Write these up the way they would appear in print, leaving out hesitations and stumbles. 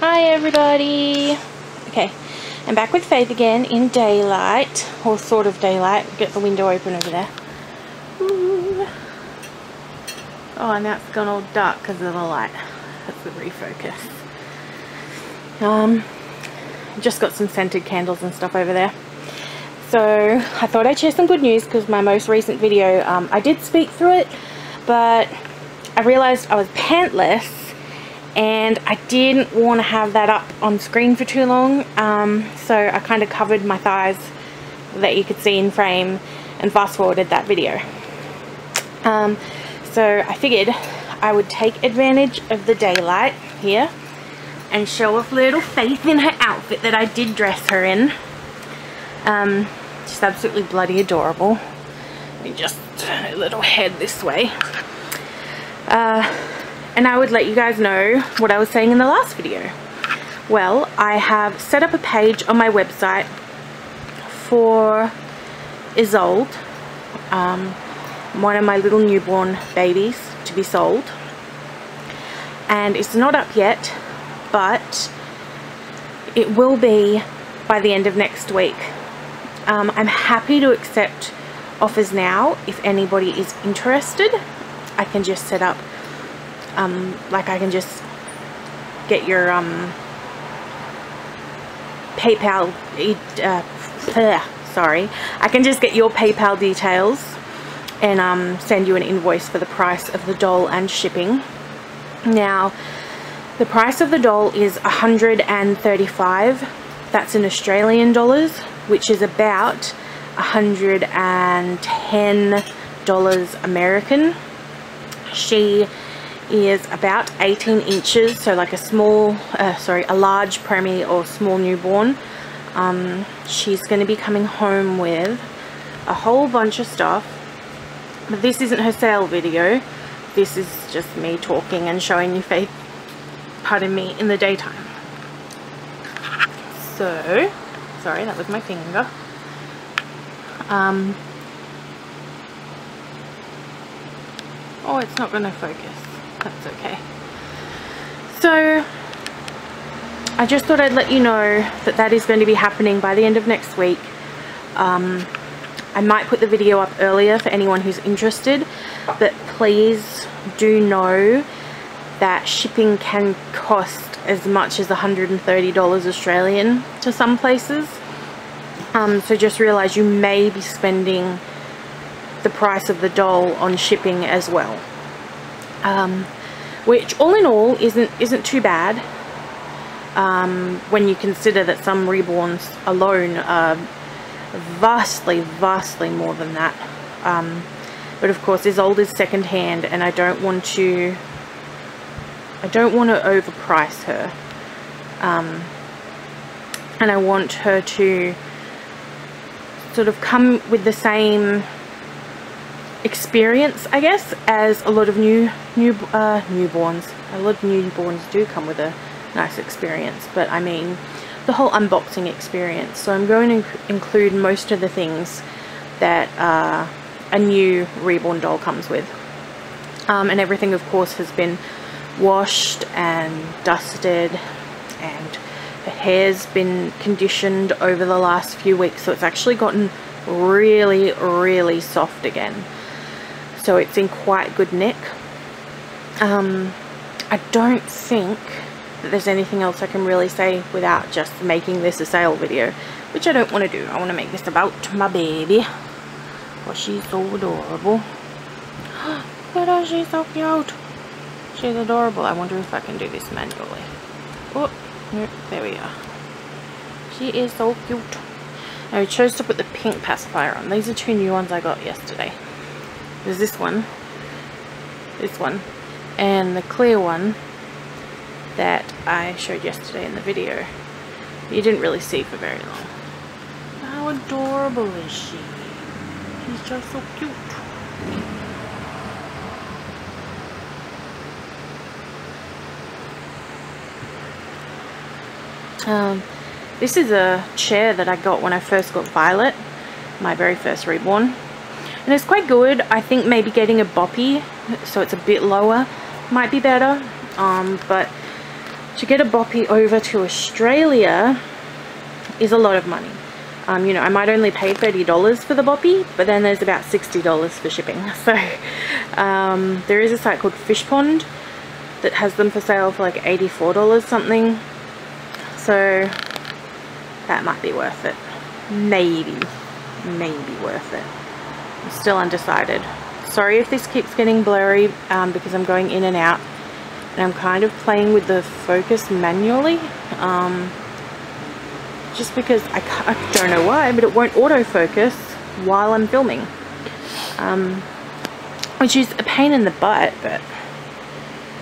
Hi everybody. Okay, I'm back with Faith again in daylight, or sort of daylight. Get the window open over there. Ooh. Oh, and now it's gone all dark because of the light. That's the refocus. Just got some scented candles and stuff over there. So I thought I'd share some good news because my most recent video, I did speak through it, but I realized I was pantless and I didn't want to have that up on screen for too long, so I kind of covered my thighs that you could see in frame and fast forwarded that video. So I figured I would take advantage of the daylight here and show off little Faith in her outfit that I did dress her in. Just absolutely bloody adorable. Let me just turn her little head this way. And I would let you guys know what I was saying in the last video. Well, I have set up a page on my website for Isolde, one of my little newborn babies, to be sold. And it's not up yet, but it will be by the end of next week. I'm happy to accept offers now if anybody is interested. I can just set up like I can just get your PayPal sorry, I can just get your PayPal details and send you an invoice for the price of the doll and shipping. Now the price of the doll is $135. That's in Australian dollars, which is about $110 American. She is about 18 inches, so like a small, a large preemie or small newborn. She's going to be coming home with a whole bunch of stuff, but this isn't her sale video. This is just me talking and showing you Faith, pardon me, in the daytime. So, sorry, that was my finger. Oh, it's not going to focus. That's okay. So I just thought I'd let you know that that is going to be happening by the end of next week. I might put the video up earlier for anyone who's interested, but please do know that shipping can cost as much as $130 Australian to some places. So just realize you may be spending the price of the doll on shipping as well, which all in all isn't too bad when you consider that some reborns alone are vastly more than that. But of course Isolde is second hand, and I don't want to overprice her, and I want her to sort of come with the same experience, I guess, as a lot of newborns. A lot of newborns do come with a nice experience, but I mean the whole unboxing experience. So I'm going to include most of the things that a new reborn doll comes with, and everything of course has been washed and dusted, and the hair's been conditioned over the last few weeks, so it's actually gotten really soft again. So it's in quite good nick. I don't think that there's anything else I can really say without just making this a sale video, which I don't want to do. I want to make this about my baby. Oh, she's so adorable. Look at her, she's so cute. She's adorable. I wonder if I can do this manually. Oh, there we are. She is so cute. I chose to put the pink pacifier on. These are two new ones I got yesterday. There's this one, and the clear one that I showed yesterday in the video. You didn't really see for very long. How adorable is she? She's just so cute. This is a chair that I got when I first got Violet, my very first reborn. And it's quite good. I think maybe getting a boppy, so it's a bit lower, might be better. But to get a boppy over to Australia is a lot of money. You know, I might only pay $30 for the boppy, but then there's about $60 for shipping. So there is a site called Fish Pond that has them for sale for like $84 something. So that might be worth it. Maybe worth it. I'm still undecided. Sorry if this keeps getting blurry because I'm going in and out, and I'm kind of playing with the focus manually. Just because I don't know why, but it won't autofocus while I'm filming, which is a pain in the butt, but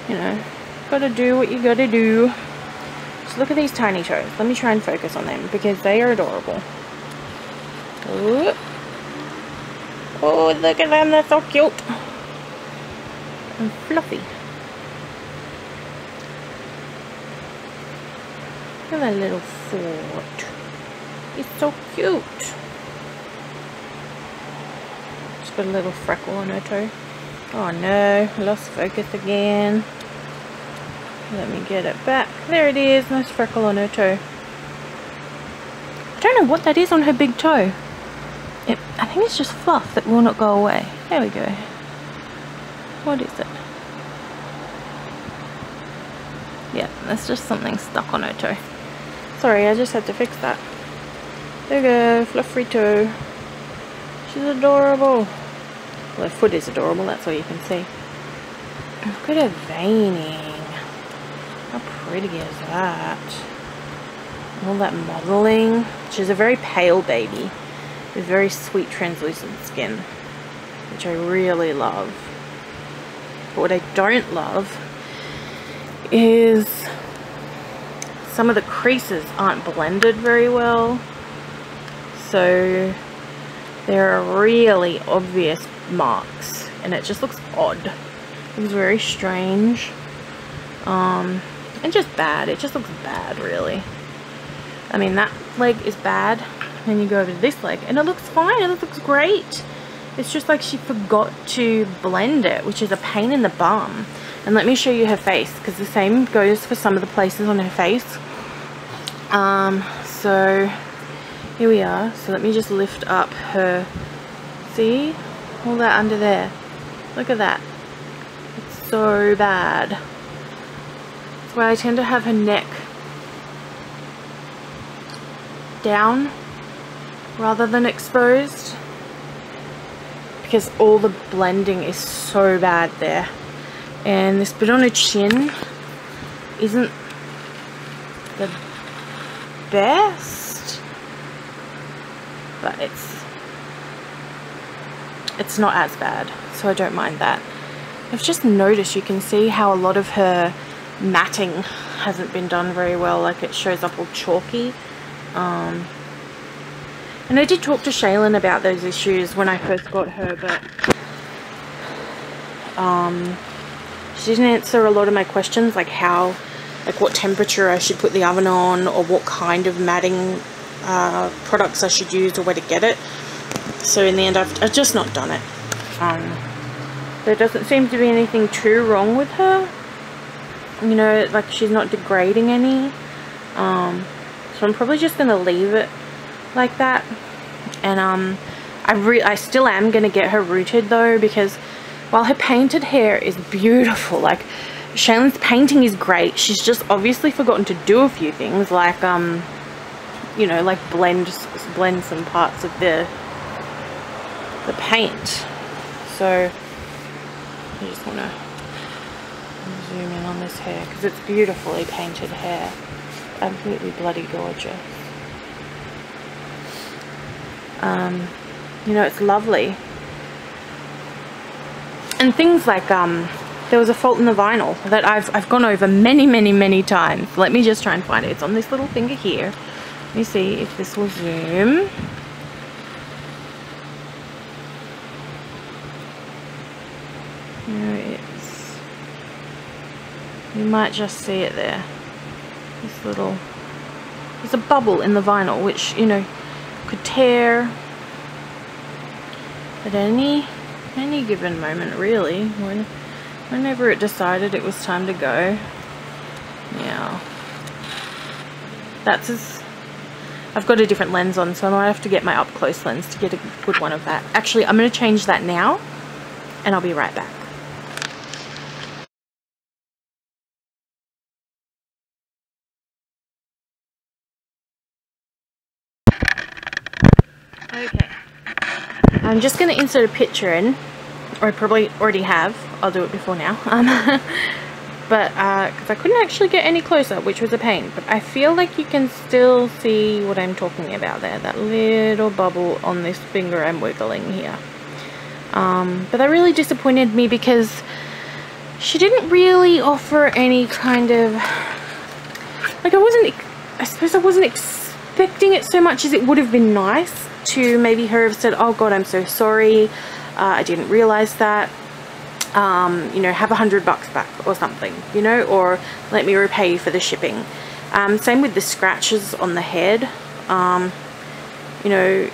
you know, gotta do what you gotta do. So look at these tiny toes. Let me try and focus on them because they are adorable. Ooh. Oh, look at them, they're so cute and fluffy. Look at that little foot. It's so cute. It's got a little freckle on her toe. Oh no, lost focus again. Let me get it back. There it is, nice freckle on her toe. I don't know what that is on her big toe. I think it's just fluff that will not go away. There we go. What is it? Yeah, that's just something stuck on her toe. Sorry, I just had to fix that. There we go, fluffy toe. She's adorable. Well, her foot is adorable, that's all you can see. Look at her veining. How pretty is that? All that modeling. She's a very pale baby with very sweet translucent skin, which I really love. But what I don't love is some of the creases aren't blended very well, so there are really obvious marks and it just looks odd. It looks very strange, and just bad. It just looks bad, really. I mean, that leg is bad, and you go over to this leg and it looks fine, it looks great. It's just like she forgot to blend it, which is a pain in the bum. And let me show you her face, because the same goes for some of the places on her face. So here we are. So let me just lift up her, see all that under there, look at that. It's so bad. That's why I tend to have her neck down rather than exposed, because all the blending is so bad there. And this bit on her chin isn't the best, but it's not as bad, so I don't mind that. I've just noticed you can see how a lot of her matting hasn't been done very well, like it shows up all chalky. And I did talk to Shaylin about those issues when I first got her, but she didn't answer a lot of my questions, like what temperature I should put the oven on, or what kind of matting products I should use, or where to get it. So in the end, I've just not done it. There doesn't seem to be anything too wrong with her. You know, like she's not degrading any. So I'm probably just gonna leave it like that. And I still am gonna get her rooted though, because while her painted hair is beautiful, like Shaylin's painting is great, she's just obviously forgotten to do a few things, like you know, like blend some parts of the paint. So I just want to zoom in on this hair because it's beautifully painted hair, absolutely bloody gorgeous. You know, it's lovely. And things like there was a fault in the vinyl that I've gone over many times. Let me just try and find it. It's on this little finger here. Let me see if this will zoom. There it is. You might just see it there. This little, there's a bubble in the vinyl which, you know, could tear at any given moment, really. Whenever it decided it was time to go, Yeah. That's as... I've got a different lens on, so I might have to get my up close lens to get a good one of that. Actually, I'm going to change that now, and I'll be right back. Okay. I'm just going to insert a picture in, or I probably already have. I'll do it before now. But because I couldn't actually get any closer, which was a pain, but I feel like you can still see what I'm talking about there, that little bubble on this finger I'm wiggling here. But that really disappointed me because she didn't really offer any kind of, like, I suppose I wasn't expecting it so much as it would have been nice to maybe her have said, oh God, I'm so sorry, I didn't realize that. You know, have $100 back or something, you know, or let me repay you for the shipping. Same with the scratches on the head. You know,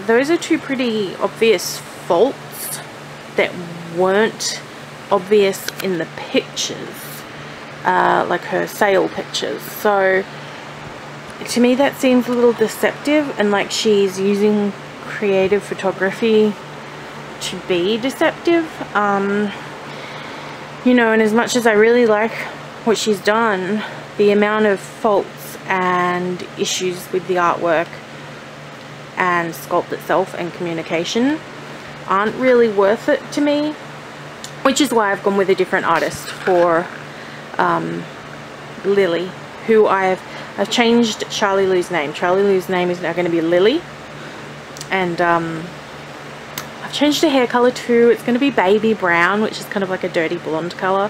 those are two pretty obvious faults that weren't obvious in the pictures, like her sale pictures. So to me that seems a little deceptive, and like she's using creative photography to be deceptive. You know, and as much as I really like what she's done, the amount of faults and issues with the artwork and sculpt itself and communication aren't really worth it to me, which is why I've gone with a different artist for Lily, who I've changed Charlie Lou's name. Charlie Lou's name is now going to be Lily, and I've changed the hair color too. It's going to be baby brown, which is kind of like a dirty blonde color.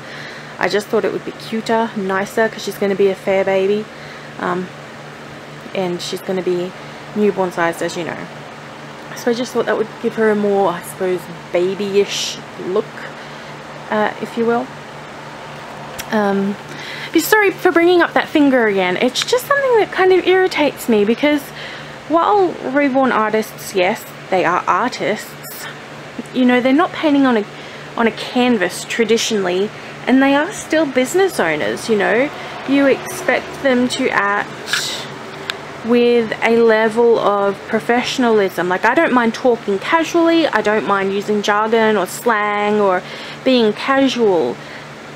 I just thought it would be cuter, nicer, because she's going to be a fair baby, and she's going to be newborn sized, as you know. So I just thought that would give her a more, I suppose, babyish look, if you will. Sorry for bringing up that finger again. It's just something that kind of irritates me, because while reborn artists, yes, they are artists, you know, they're not painting on a canvas traditionally, and they are still business owners, you know. You expect them to act with a level of professionalism. Like, I don't mind talking casually, I don't mind using jargon or slang or being casual,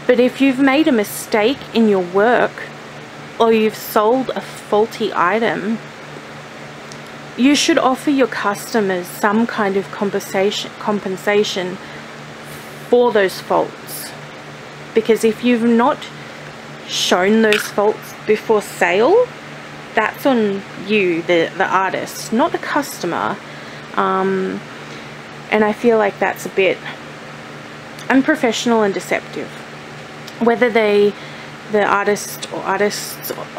but if you've made a mistake in your work or you've sold a faulty item, you should offer your customers some kind of compensation for those faults. Because if you've not shown those faults before sale, that's on you, the artist, not the customer. And I feel like that's a bit unprofessional and deceptive. Whether the artists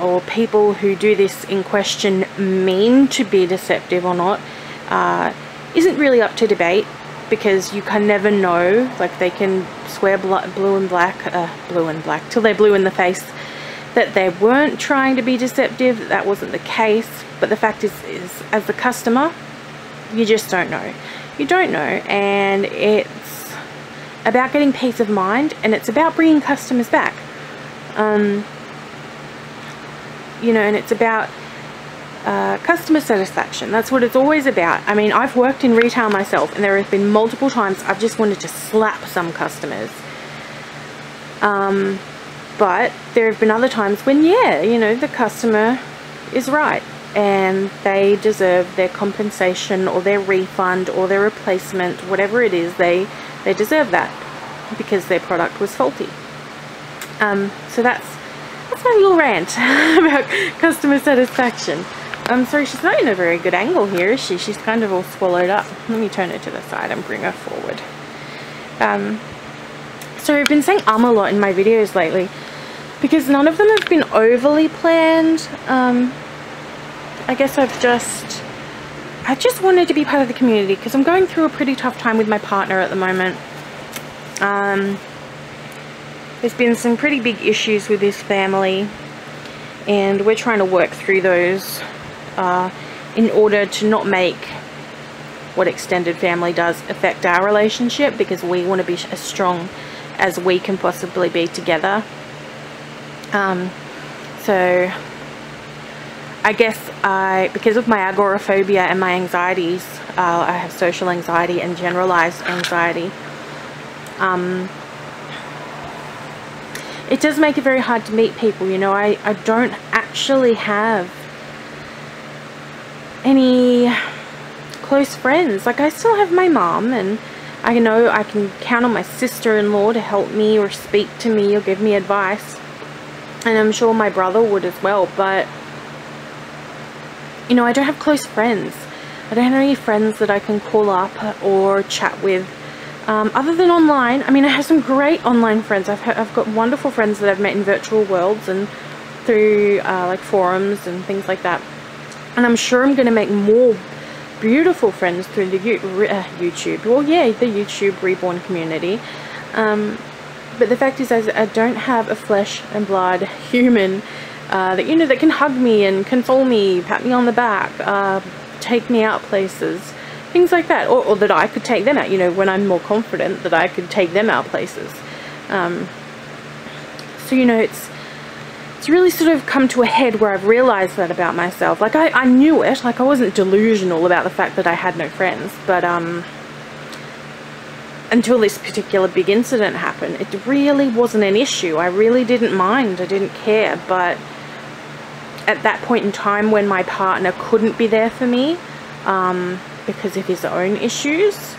or people who do this in question mean to be deceptive or not isn't really up to debate, because you can never know. Like, they can swear blue and black till they're blue in the face that they weren't trying to be deceptive, that wasn't the case. But the fact is as the customer, you just don't know. You don't know, and it's about getting peace of mind, and it's about bringing customers back. You know, and it's about customer satisfaction. That's what it's always about. I mean, I've worked in retail myself, and there have been multiple times I've just wanted to slap some customers. But there have been other times when, yeah, you know, the customer is right and they deserve their compensation or their refund or their replacement, whatever it is, they deserve that because their product was faulty. So that's my little rant about customer satisfaction. Sorry, she's not in a very good angle here, is she? She's kind of all swallowed up. Let me turn her to the side and bring her forward. So I've been saying a lot in my videos lately because none of them have been overly planned. I guess I just wanted to be part of the community because I'm going through a pretty tough time with my partner at the moment. There's been some pretty big issues with his family, and we're trying to work through those in order to not make what extended family does affect our relationship, because we want to be as strong as we can possibly be together. So I guess because of my agoraphobia and my anxieties, I have social anxiety and generalized anxiety. It does make it very hard to meet people, you know. I don't actually have any close friends. Like, I still have my mom, and I know I can count on my sister-in-law to help me or speak to me or give me advice, and I'm sure my brother would as well. But you know, I don't have close friends. I don't have any friends that I can call up or chat with, other than online. I mean, I have some great online friends. I've got wonderful friends that I've met in virtual worlds and through like forums and things like that. And I'm sure I'm going to make more beautiful friends through the YouTube. Well, yeah, the YouTube Reborn community. But the fact is, I don't have a flesh and blood human that, you know, that can hug me and console me, pat me on the back, take me out places, things like that, or that I could take them out, you know, when I'm more confident that I could take them out places. So, you know, it's really sort of come to a head where I've realized that about myself. Like, I knew it, like I wasn't delusional about the fact that I had no friends, but until this particular big incident happened, it really wasn't an issue. I really didn't mind, I didn't care. But at that point in time, when my partner couldn't be there for me because of his own issues,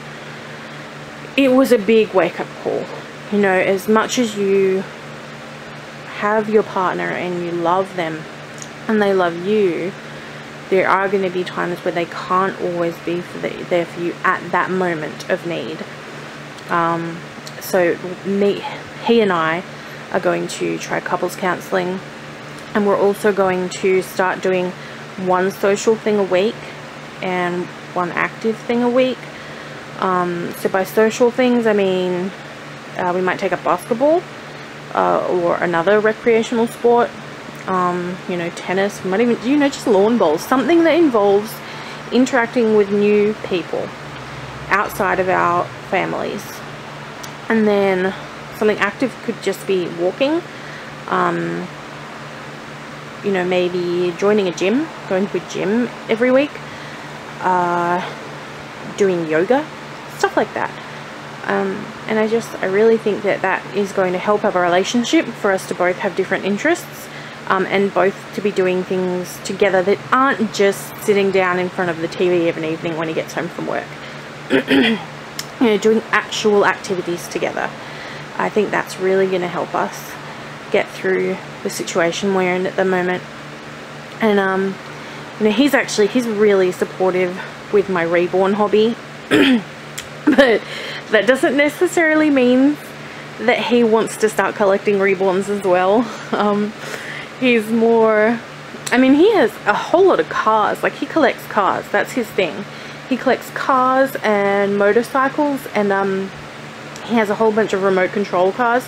it was a big wake-up call. You know, as much as you have your partner and you love them and they love you, there are going to be times where they can't always be there for you at that moment of need. So he and I are going to try couples counseling, and we're also going to start doing one social thing a week and one active thing a week. So by social things, I mean we might take up basketball or another recreational sport, you know, tennis, might even, you know, just lawn bowls, something that involves interacting with new people outside of our families. And then something active could just be walking, you know, maybe joining a gym, going to a gym every week, doing yoga, stuff like that. And I really think that that is going to help our relationship, for us to both have different interests, and both to be doing things together that aren't just sitting down in front of the TV of an evening when he gets home from work. You know, doing actual activities together. I think that's really going to help us get through the situation we're in at the moment. And you know, he's really supportive with my reborn hobby. But that doesn't necessarily mean that he wants to start collecting reborns as well. He's more, I mean, he has a whole lot of cars. Like, he collects cars, that's his thing. He collects cars and motorcycles, and he has a whole bunch of remote control cars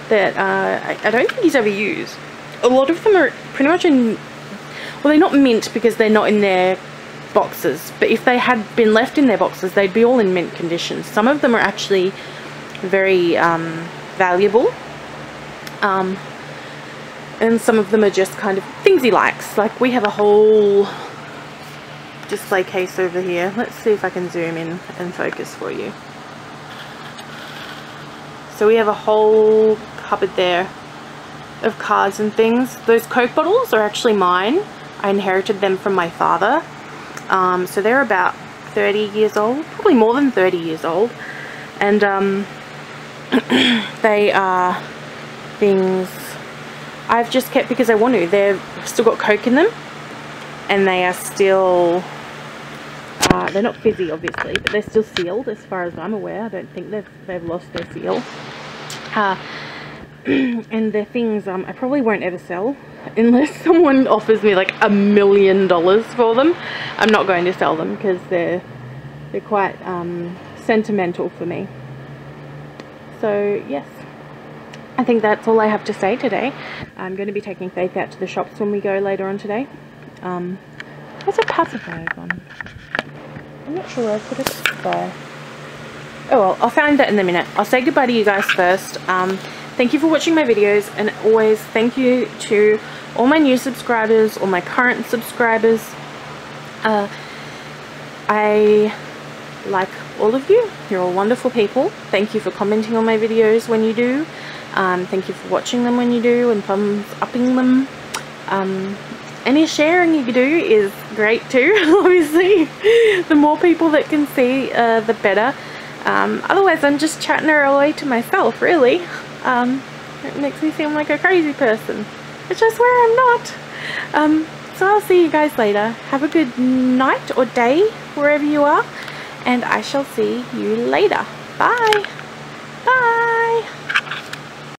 that I don't think he's ever used. A lot of them are pretty much in, well, they're not mint because they're not in their boxes, but if they had been left in their boxes, they'd be all in mint condition. Some of them are actually very valuable, and some of them are just kind of things he likes. Like, we have a whole display case over here. Let's see if I can zoom in and focus for you. So we have a whole cupboard there of cards and things. Those Coke bottles are actually mine. I inherited them from my father. So they're about 30 years old, probably more than 30 years old. And they are things I've just kept because I want to. They've still got Coke in them, and they are still, they're not fizzy obviously, but they're still sealed as far as I'm aware. I don't think they've lost their seal. And they're things I probably won't ever sell unless someone offers me like $1 million for them. I'm not going to sell them because they're quite sentimental for me. So yes, I think that's all I have to say today. I'm going to be taking Faith out to the shops when we go later on today. What's a pacifier on? I'm not sure where I put it by. Oh well, I'll find that in a minute. I'll say goodbye to you guys first. thank you for watching my videos, and always thank you to all my new subscribers, all my current subscribers. I like all of you. You're all wonderful people. Thank you for commenting on my videos when you do. Thank you for watching them when you do and thumbs upping them. Any sharing you do is great too. Obviously, the more people that can see, the better. Otherwise I'm just chatting her away to myself, really. It makes me seem like a crazy person, which I swear I'm not. So I'll see you guys later. Have a good night or day wherever you are, and I shall see you later. Bye. Bye.